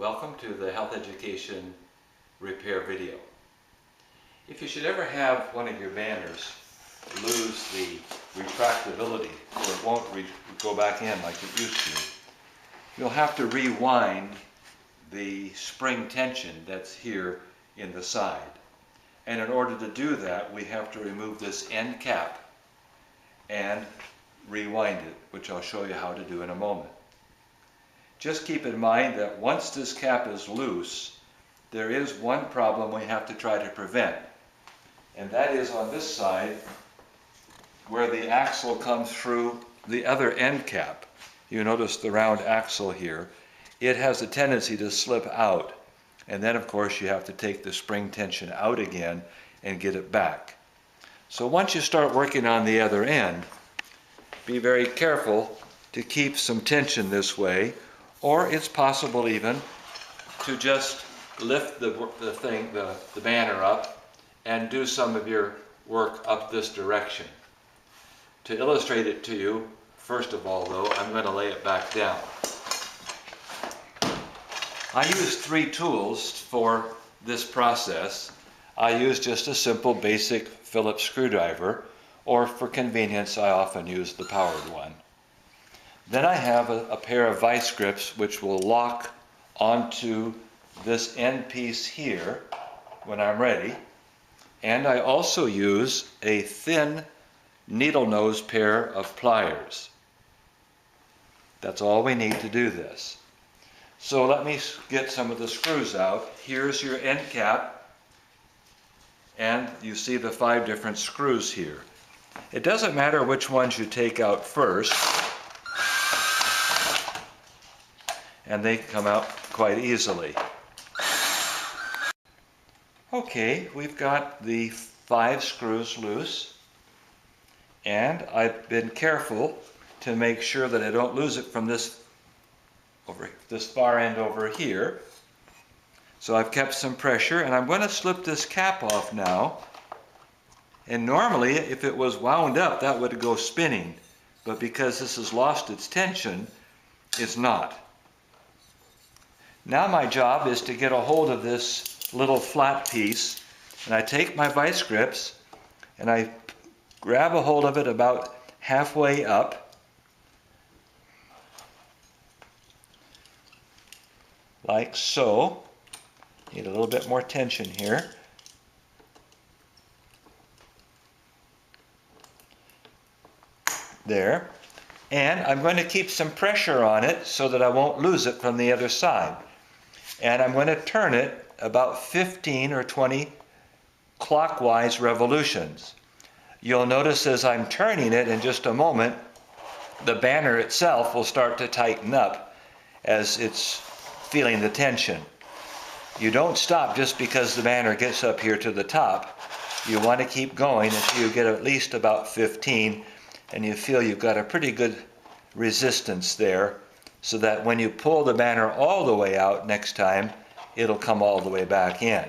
Welcome to the Health Education Repair video. If you should ever have one of your banners lose the retractability, so it won't go back in like it used to, you'll have to rewind the spring tension that's here in the side. And in order to do that, we have to remove this end cap and rewind it, which I'll show you how to do in a moment. Just keep in mind that once this cap is loose, there is one problem we have to try to prevent. And that is on this side, where the axle comes through the other end cap. You notice the round axle here. It has a tendency to slip out. And then, of course, you have to take the spring tension out again and get it back. So once you start working on the other end, be very careful to keep some tension this way, or it's possible even to just lift the banner up and do some of your work up this direction. To illustrate it to you, first of all though, I'm going to lay it back down. I use three tools for this process. I use just a simple basic Phillips screwdriver, or for convenience I often use the powered one. Then I have a pair of vice grips which will lock onto this end piece here when I'm ready. And I also use a thin needle nose pair of pliers. That's all we need to do this. So let me get some of the screws out. Here's your end cap, and you see the 5 different screws here. It doesn't matter which ones you take out first, and they come out quite easily. Okay, we've got the 5 screws loose, and I've been careful to make sure that I don't lose it from this far end over here. So I've kept some pressure, and I'm going to slip this cap off now. And normally, if it was wound up, that would go spinning. But because this has lost its tension, it's not. Now my job is to get a hold of this little flat piece, and I take my vice grips and I grab a hold of it about halfway up, like so. Need a little bit more tension here. There. And I'm going to keep some pressure on it so that I won't lose it from the other side. And I'm going to turn it about 15 or 20 clockwise revolutions. You'll notice as I'm turning it in just a moment, the banner itself will start to tighten up as it's feeling the tension. You don't stop just because the banner gets up here to the top. You want to keep going until you get at least about 15, and you feel you've got a pretty good resistance there, so that when you pull the banner all the way out next time, it'll come all the way back in.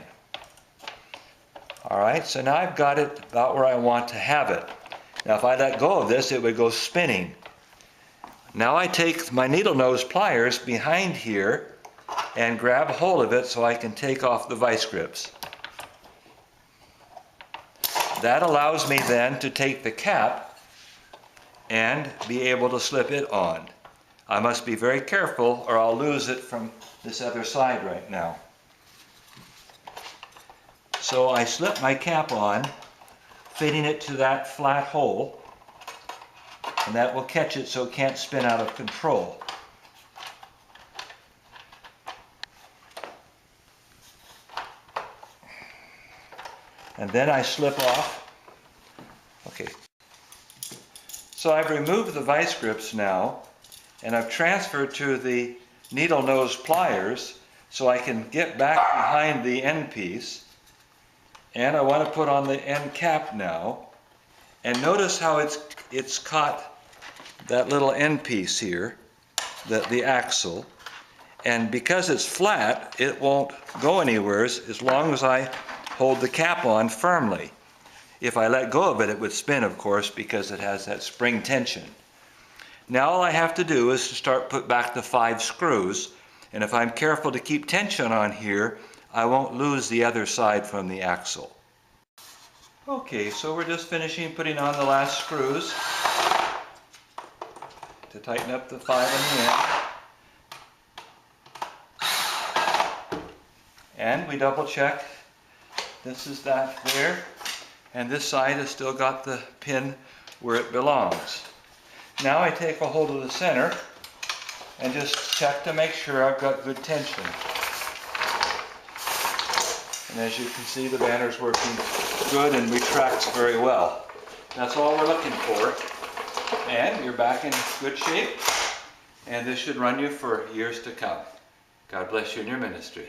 Alright, so now I've got it about where I want to have it. Now if I let go of this, it would go spinning. Now I take my needle nose pliers behind here and grab hold of it so I can take off the vice grips. That allows me then to take the cap and be able to slip it on. I must be very careful or I'll lose it from this other side right now. So I slip my cap on, fitting it to that flat hole, and that will catch it so it can't spin out of control. And then I slip off. Okay. So I've removed the vice grips now, and I've transferred to the needle nose pliers so I can get back behind the end piece. And I want to put on the end cap now. And notice how it's caught that little end piece here, the axle. And because it's flat, it won't go anywhere as long as I hold the cap on firmly. If I let go of it, it would spin, of course, because it has that spring tension. Now all I have to do is to start put back the 5 screws, And if I'm careful to keep tension on here, I won't lose the other side from the axle. Okay, so we're just finishing putting on the last screws to tighten up the 5 on the end. And we double check. This is that there. And this side has still got the pin where it belongs. Now I take a hold of the center and just check to make sure I've got good tension. And as you can see, the banner's working good and retracts very well. That's all we're looking for. And you're back in good shape. And this should run you for years to come. God bless you in your ministry.